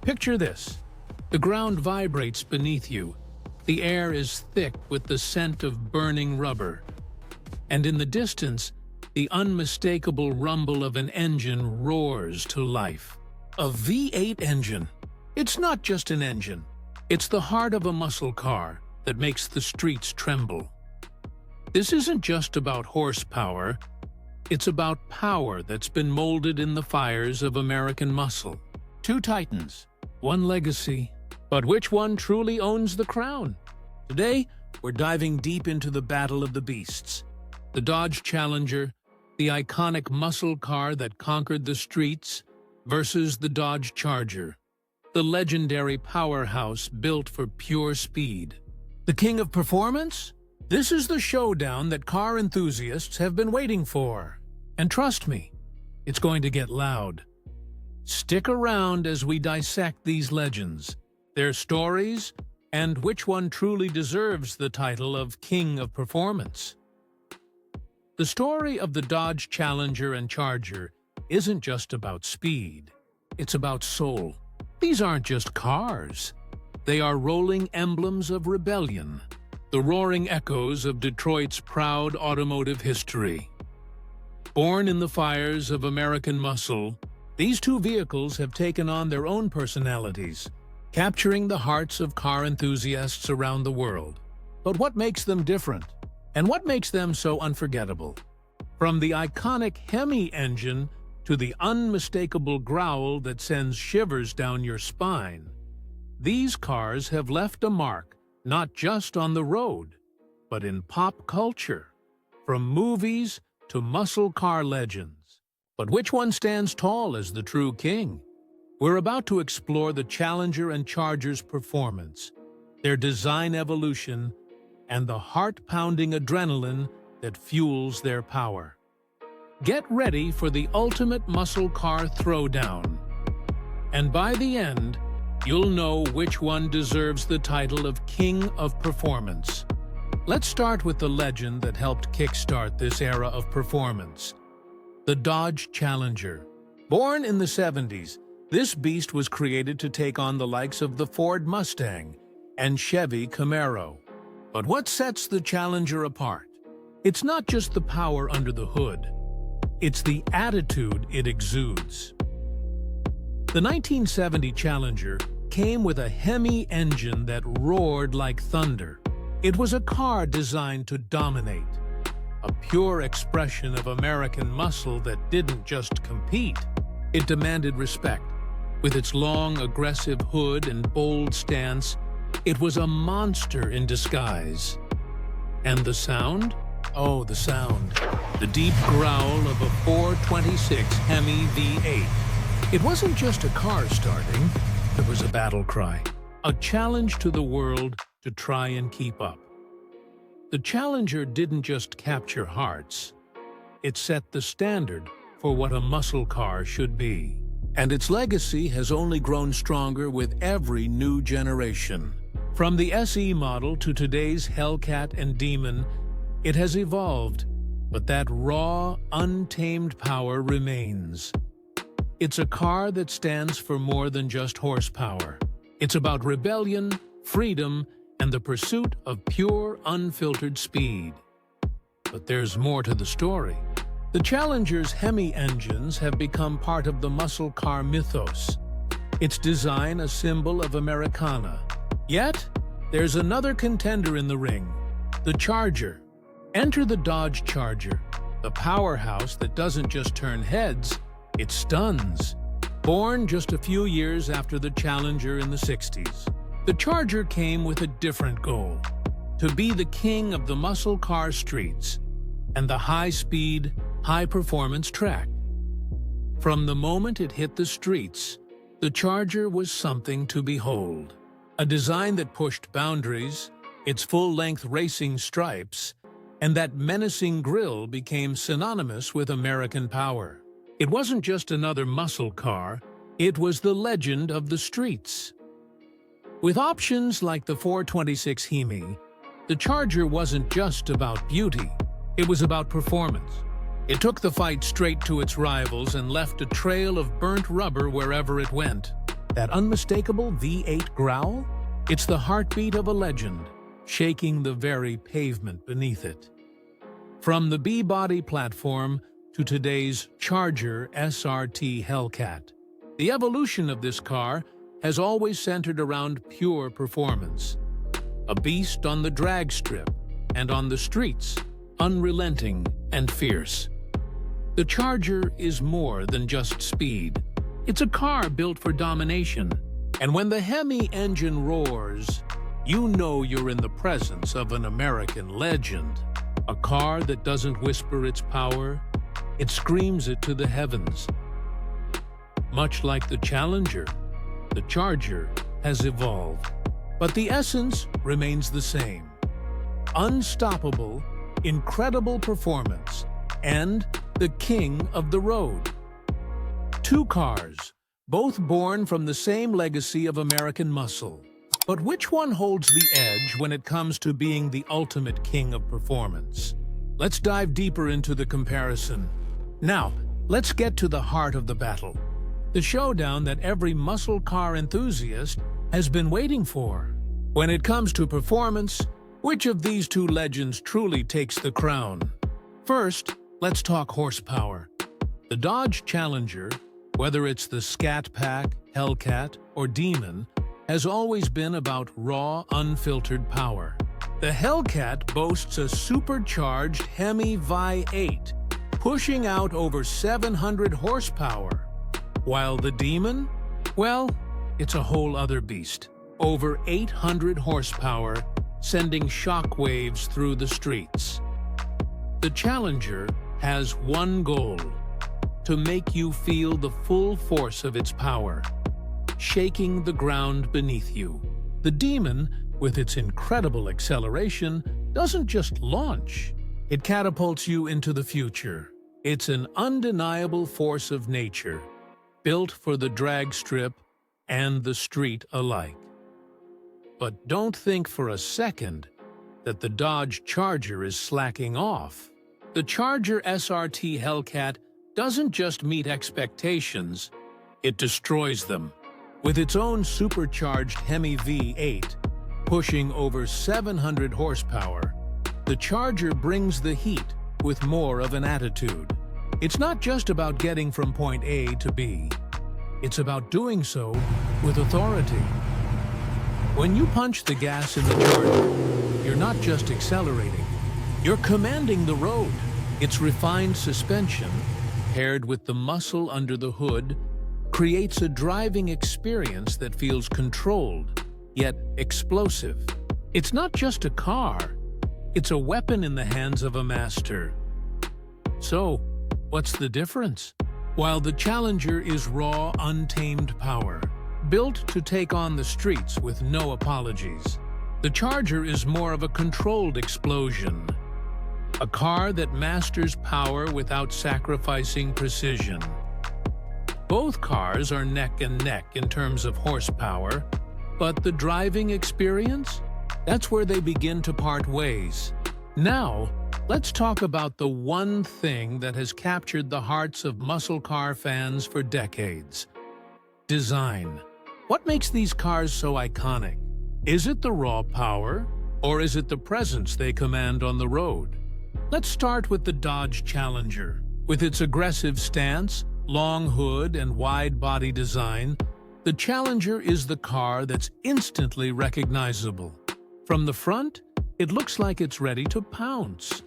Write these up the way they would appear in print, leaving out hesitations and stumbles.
Picture this. The ground vibrates beneath you. The air is thick with the scent of burning rubber. And in the distance, the unmistakable rumble of an engine roars to life. A V8 engine. It's not just an engine. It's the heart of a muscle car that makes the streets tremble. This isn't just about horsepower. It's about power that's been molded in the fires of American muscle. Two titans, one legacy. But which one truly owns the crown? Today, we're diving deep into the battle of the beasts. The Dodge Challenger, the iconic muscle car that conquered the streets, versus the Dodge Charger, the legendary powerhouse built for pure speed. The king of performance? This is the showdown that car enthusiasts have been waiting for. And trust me, it's going to get loud. Stick around as we dissect these legends, their stories, and which one truly deserves the title of King of Performance. The story of the Dodge Challenger and Charger isn't just about speed, it's about soul. These aren't just cars. They are rolling emblems of rebellion, the roaring echoes of Detroit's proud automotive history. Born in the fires of American muscle, these two vehicles have taken on their own personalities, capturing the hearts of car enthusiasts around the world. But what makes them different? And what makes them so unforgettable? From the iconic Hemi engine to the unmistakable growl that sends shivers down your spine, these cars have left a mark not just on the road, but in pop culture, from movies to muscle car legends. But which one stands tall as the true king? We're about to explore the Challenger and Charger's performance, their design evolution, and the heart-pounding adrenaline that fuels their power. Get ready for the ultimate muscle car throwdown. And by the end, you'll know which one deserves the title of King of Performance. Let's start with the legend that helped kickstart this era of performance, the Dodge Challenger. Born in the 70s, this beast was created to take on the likes of the Ford Mustang and Chevy Camaro. But what sets the Challenger apart? It's not just the power under the hood. It's the attitude it exudes. The 1970 Challenger came with a Hemi engine that roared like thunder. It was a car designed to dominate, a pure expression of American muscle that didn't just compete. It demanded respect. With its long, aggressive hood and bold stance, it was a monster in disguise. And the sound? Oh, the sound. The deep growl of a 426 Hemi V8. It wasn't just a car starting, it was a battle cry. A challenge to the world to try and keep up. The Challenger didn't just capture hearts. It set the standard for what a muscle car should be. And its legacy has only grown stronger with every new generation. From the SE model to today's Hellcat and Demon, it has evolved, but that raw, untamed power remains. It's a car that stands for more than just horsepower. It's about rebellion, freedom, and the pursuit of pure, unfiltered speed. But there's more to the story. The Challenger's Hemi engines have become part of the muscle car mythos, its design a symbol of Americana. Yet, there's another contender in the ring, the Charger. Enter the Dodge Charger, the powerhouse that doesn't just turn heads, it stuns. Born just a few years after the Challenger in the 60s, the Charger came with a different goal: to be the king of the muscle car streets and the high-speed, high-performance track. From the moment it hit the streets, the Charger was something to behold. A design that pushed boundaries, its full-length racing stripes, and that menacing grille became synonymous with American power. It wasn't just another muscle car, it was the legend of the streets. With options like the 426 Hemi, the Charger wasn't just about beauty, it was about performance. It took the fight straight to its rivals and left a trail of burnt rubber wherever it went. That unmistakable V8 growl? It's the heartbeat of a legend, shaking the very pavement beneath it. From the B-body platform to today's Charger SRT Hellcat, the evolution of this car has always centered around pure performance. A beast on the drag strip and on the streets, unrelenting and fierce. The Charger is more than just speed. It's a car built for domination. And when the Hemi engine roars, you know you're in the presence of an American legend. A car that doesn't whisper its power, it screams it to the heavens. Much like the Challenger, the Charger has evolved, but the essence remains the same. Unstoppable, incredible performance, and the king of the road. Two cars, both born from the same legacy of American muscle. But which one holds the edge when it comes to being the ultimate king of performance? Let's dive deeper into the comparison. Now, let's get to the heart of the battle. The showdown that every muscle car enthusiast has been waiting for. When it comes to performance, which of these two legends truly takes the crown? First, let's talk horsepower. The Dodge Challenger, whether it's the Scat Pack, Hellcat, or Demon, has always been about raw, unfiltered power. The Hellcat boasts a supercharged Hemi V8, pushing out over 700 horsepower, while the Demon, well, it's a whole other beast. Over 800 horsepower, sending shockwaves through the streets. The Challenger has one goal: to make you feel the full force of its power, shaking the ground beneath you. The Demon, with its incredible acceleration, doesn't just launch. It catapults you into the future. It's an undeniable force of nature, built for the drag strip and the street alike. But don't think for a second that the Dodge Charger is slacking off. The Charger SRT Hellcat doesn't just meet expectations, it destroys them. With its own supercharged Hemi V8, pushing over 700 horsepower, the Charger brings the heat with more of an attitude. It's not just about getting from point A to B. It's about doing so with authority. When you punch the gas in the Charger, you're not just accelerating, you're commanding the road. Its refined suspension, paired with the muscle under the hood, creates a driving experience that feels controlled, yet explosive. It's not just a car, it's a weapon in the hands of a master. So, what's the difference? While the Challenger is raw, untamed power, built to take on the streets with no apologies, the Charger is more of a controlled explosion. A car that masters power without sacrificing precision. Both cars are neck and neck in terms of horsepower, but the driving experience? That's where they begin to part ways. Now, let's talk about the one thing that has captured the hearts of muscle car fans for decades. Design. What makes these cars so iconic? Is it the raw power, or is it the presence they command on the road? Let's start with the Dodge Challenger. With its aggressive stance, long hood, and wide body design, the Challenger is the car that's instantly recognizable. From the front, it looks like it's ready to pounce.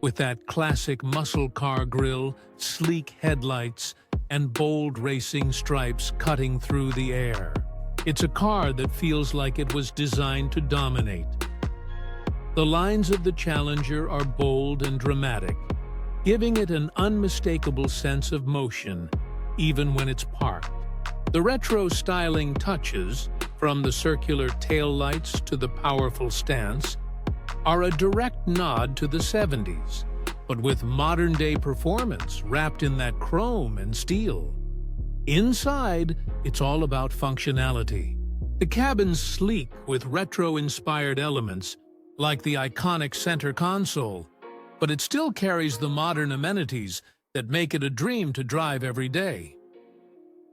With that classic muscle car grille, sleek headlights, and bold racing stripes cutting through the air. It's a car that feels like it was designed to dominate. The lines of the Challenger are bold and dramatic, giving it an unmistakable sense of motion, even when it's parked. The retro styling touches, from the circular taillights to the powerful stance, are a direct nod to the 70s, but with modern-day performance wrapped in that chrome and steel. Inside, it's all about functionality. The cabin's sleek with retro-inspired elements, like the iconic center console, but it still carries the modern amenities that make it a dream to drive every day.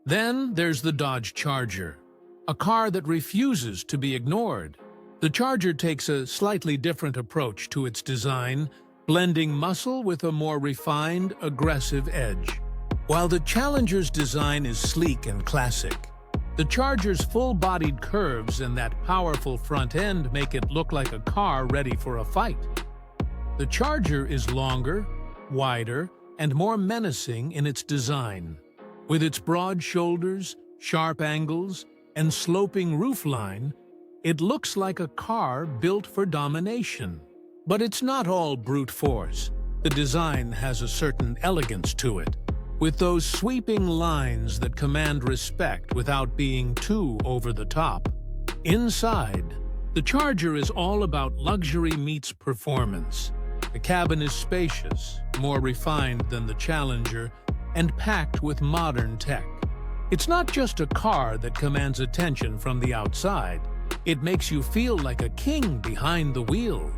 Then there's the Dodge Charger, a car that refuses to be ignored. The Charger takes a slightly different approach to its design, blending muscle with a more refined, aggressive edge. While the Challenger's design is sleek and classic, the Charger's full-bodied curves and that powerful front end make it look like a car ready for a fight. The Charger is longer, wider, and more menacing in its design. With its broad shoulders, sharp angles, and sloping roofline, it looks like a car built for domination. But it's not all brute force. The design has a certain elegance to it, with those sweeping lines that command respect without being too over the top. Inside, the Charger is all about luxury meets performance. The cabin is spacious, more refined than the Challenger, and packed with modern tech. It's not just a car that commands attention from the outside. It makes you feel like a king behind the wheel.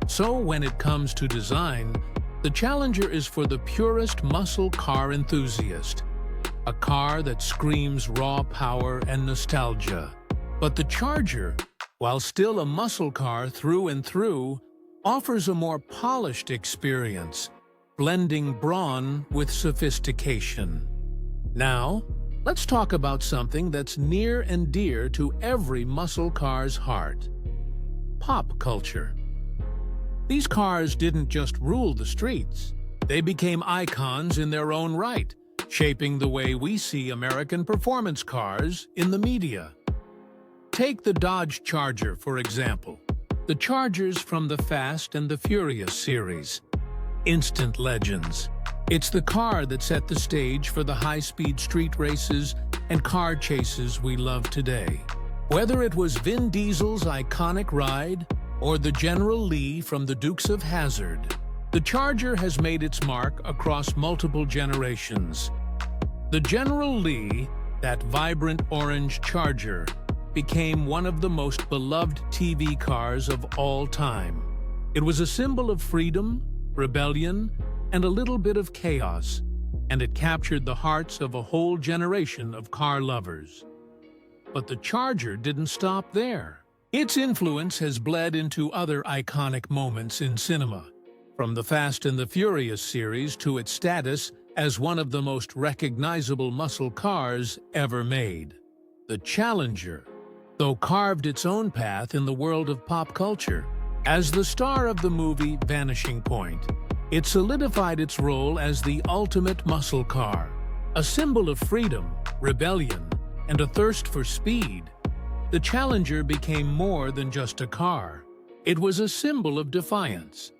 So when it comes to design, the Challenger is for the purest muscle car enthusiast. A car that screams raw power and nostalgia. But the Charger, while still a muscle car through and through, offers a more polished experience, blending brawn with sophistication. Now, let's talk about something that's near and dear to every muscle car's heart: pop culture. These cars didn't just rule the streets. They became icons in their own right, shaping the way we see American performance cars in the media. Take the Dodge Charger, for example. The Chargers from the Fast and the Furious series. Instant legends. It's the car that set the stage for the high-speed street races and car chases we love today. Whether it was Vin Diesel's iconic ride or the General Lee from the Dukes of Hazzard, the Charger has made its mark across multiple generations. The General Lee, that vibrant orange Charger, became one of the most beloved TV cars of all time. It was a symbol of freedom, rebellion, and a little bit of chaos, and it captured the hearts of a whole generation of car lovers. But the Charger didn't stop there. Its influence has bled into other iconic moments in cinema, from the Fast and the Furious series to its status as one of the most recognizable muscle cars ever made. The Challenger, though carved its own path in the world of pop culture. As the star of the movie Vanishing Point, it solidified its role as the ultimate muscle car, a symbol of freedom, rebellion, and a thirst for speed. The Challenger became more than just a car. It was a symbol of defiance.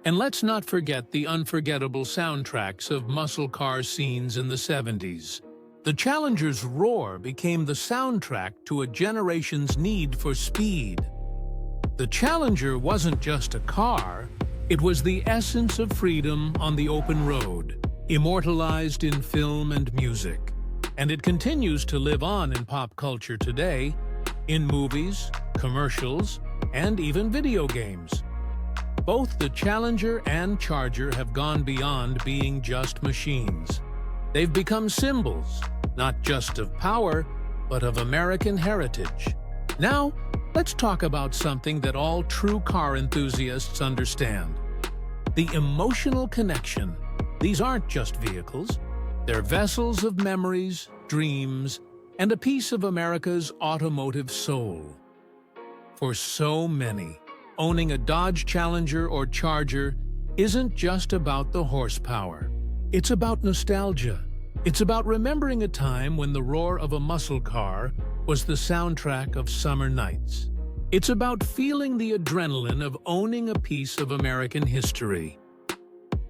And let's not forget the unforgettable soundtracks of muscle car scenes in the 70s. The Challenger's roar became the soundtrack to a generation's need for speed. The Challenger wasn't just a car, it was the essence of freedom on the open road, immortalized in film and music. And it continues to live on in pop culture today, in movies, commercials, and even video games. Both the Challenger and Charger have gone beyond being just machines. They've become symbols, not just of power, but of American heritage. Now, let's talk about something that all true car enthusiasts understand: the emotional connection. These aren't just vehicles. They're vessels of memories, dreams, and a piece of America's automotive soul. For so many, owning a Dodge Challenger or Charger isn't just about the horsepower. It's about nostalgia. It's about remembering a time when the roar of a muscle car was the soundtrack of summer nights. It's about feeling the adrenaline of owning a piece of American history.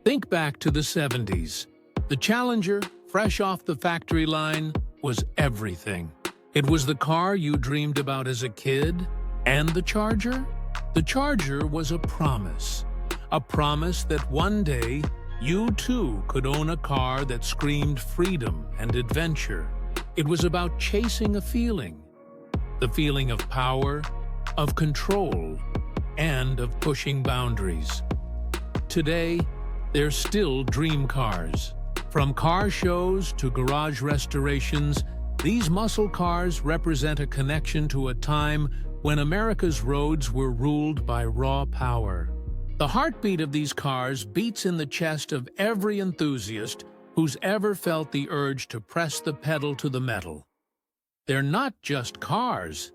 Think back to the 70s. The Challenger, fresh off the factory line, was everything. It was the car you dreamed about as a kid. And the Charger? The Charger was a promise that one day you too could own a car that screamed freedom and adventure. It was about chasing a feeling, the feeling of power, of control, and of pushing boundaries. Today, they're still dream cars, From car shows to garage restorations, these muscle cars represent a connection to a time when America's roads were ruled by raw power. The heartbeat of these cars beats in the chest of every enthusiast who's ever felt the urge to press the pedal to the metal. They're not just cars,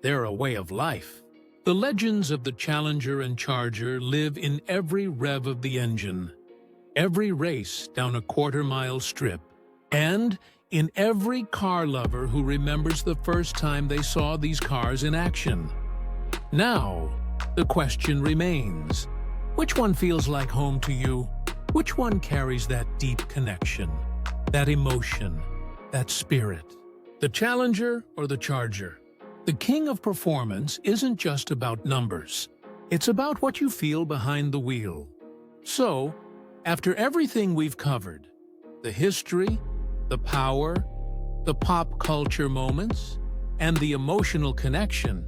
they're a way of life. The legends of the Challenger and Charger live in every rev of the engine, every race down a quarter-mile strip, and in every car lover who remembers the first time they saw these cars in action. Now, the question remains, which one feels like home to you? Which one carries that deep connection, that emotion, that spirit? The Challenger or the Charger? The king of performance isn't just about numbers. It's about what you feel behind the wheel. So, after everything we've covered, the history, the power, the pop culture moments, and the emotional connection,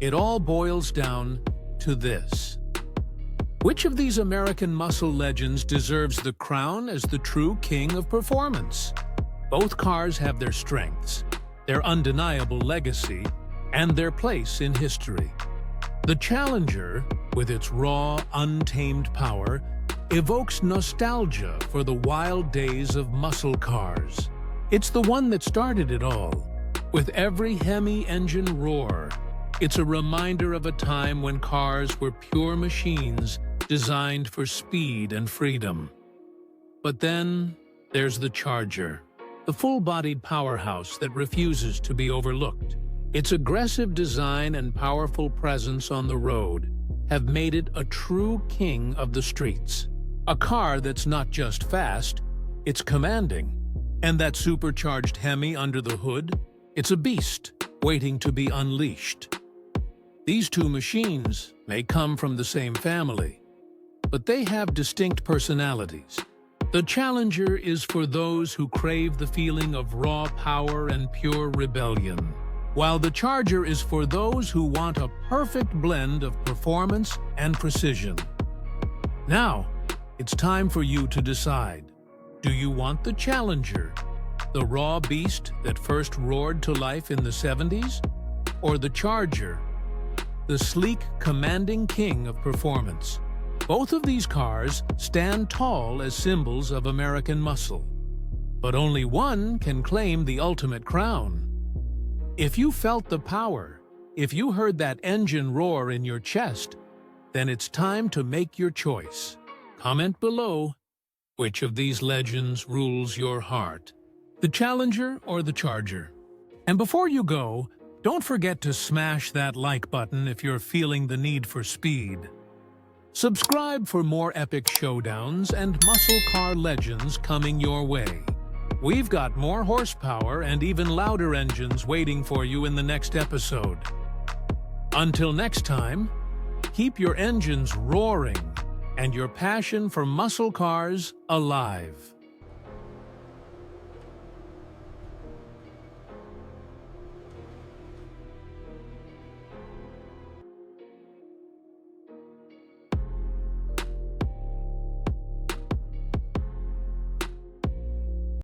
it all boils down to this. Which of these American muscle legends deserves the crown as the true king of performance? Both cars have their strengths, their undeniable legacy, and their place in history. The Challenger, with its raw, untamed power, evokes nostalgia for the wild days of muscle cars. It's the one that started it all. With every Hemi engine roar, it's a reminder of a time when cars were pure machines designed for speed and freedom. But then there's the Charger, the full-bodied powerhouse that refuses to be overlooked. Its aggressive design and powerful presence on the road have made it a true king of the streets. A car that's not just fast, it's commanding. And that supercharged Hemi under the hood, it's a beast waiting to be unleashed. These two machines may come from the same family, but they have distinct personalities. The Challenger is for those who crave the feeling of raw power and pure rebellion, while the Charger is for those who want a perfect blend of performance and precision. Now, it's time for you to decide. Do you want the Challenger, the raw beast that first roared to life in the 70s, or the Charger, the sleek, commanding king of performance? Both of these cars stand tall as symbols of American muscle, but only one can claim the ultimate crown. If you felt the power, if you heard that engine roar in your chest, then it's time to make your choice. Comment below, which of these legends rules your heart? The Challenger or the Charger? And before you go, don't forget to smash that like button if you're feeling the need for speed. Subscribe for more epic showdowns and muscle car legends coming your way. We've got more horsepower and even louder engines waiting for you in the next episode. Until next time, keep your engines roaring and your passion for muscle cars alive.